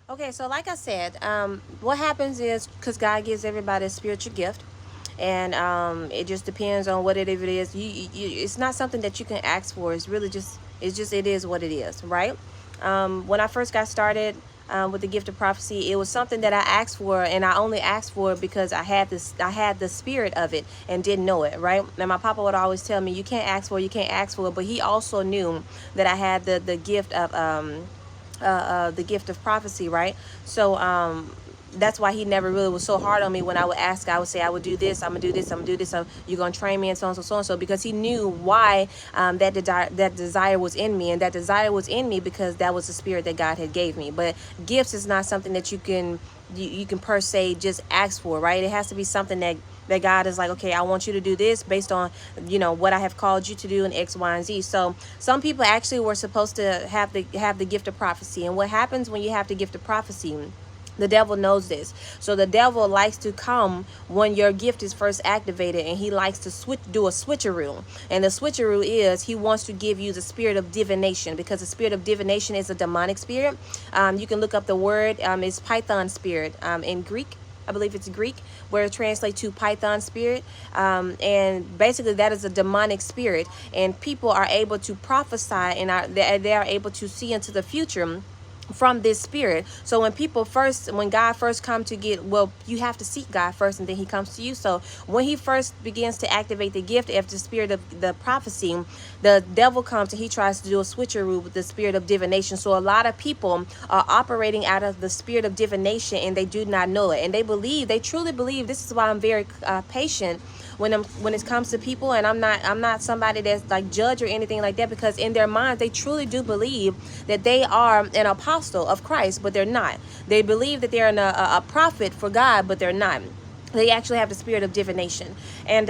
Okay, so like I said, what happens is because God gives everybody a spiritual gift, and it just depends on what it is. It's not something that you can ask for. It's really just it is what it is, right? When I first got started with the gift of prophecy, it was something that I asked for, and I only asked for it because I had the spirit of it and didn't know it, right? And my papa would always tell me, you can't ask for it, you can't ask for it, but he also knew that I had the gift of the gift of prophecy, right? So that's why he never really was so hard on me when I would ask. I would say I would do this, I'm gonna do this, I'm gonna do this. You're gonna train me, and so and so, so and so, because he knew why that desire was in me, and that desire was in me because that was the spirit that God had gave me. But gifts is not something that you can per se just ask for, right? It has to be something that God is like, okay, I want you to do this based on, what I have called you to do in X, Y, and Z. So some people actually were supposed to have the gift of prophecy. And what happens when you have the gift of prophecy? The devil knows this. So the devil likes to come when your gift is first activated, and he likes to do a switcheroo. And the switcheroo is he wants to give you the spirit of divination, because the spirit of divination is a demonic spirit. You can look up the word. It's Python spirit in Greek. I believe it's Greek, where it translates to Python spirit. And basically that is a demonic spirit. And people are able to prophesy, and they are able to see into the future from this spirit. So when God first come to you have to seek God first, and then he comes to you. So when he first begins to activate the gift of the spirit of the prophecy, the devil comes and he tries to do a switcheroo with the spirit of divination. So a lot of people are operating out of the spirit of divination, and they do not know it, and they truly believe. This is why I'm very patient when it comes to people, and I'm not somebody that's like judge or anything like that, because in their minds they truly do believe that they are an apostle of Christ, but they're not. They believe that they're a prophet for God, but they're not. They actually have the spirit of divination. And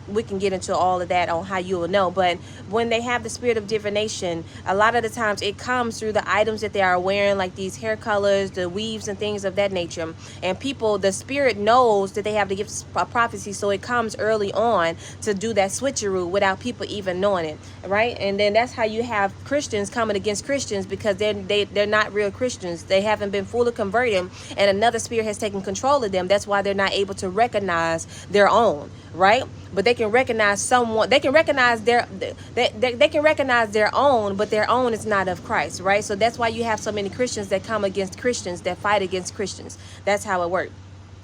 we can get into all of that on how you will know. But when they have the spirit of divination, a lot of the times it comes through the items that they are wearing, like these hair colors, the weaves, and things of that nature. And the spirit knows that they have the gift of prophecy, so it comes early on to do that switcheroo without people even knowing it, right? And then that's how you have Christians coming against Christians, because they're not real Christians. They haven't been fully converted, and another spirit has taken control of them. That's why they're not able to recognize their own, right? But they can recognize someone. They can recognize they can recognize their own, but their own is not of Christ, right? So that's why you have so many Christians that come against Christians, that fight against Christians. That's how it works.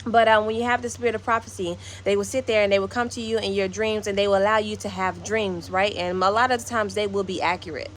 But when you have the spirit of prophecy, they will sit there and they will come to you in your dreams, and they will allow you to have dreams, right? And a lot of the times they will be accurate.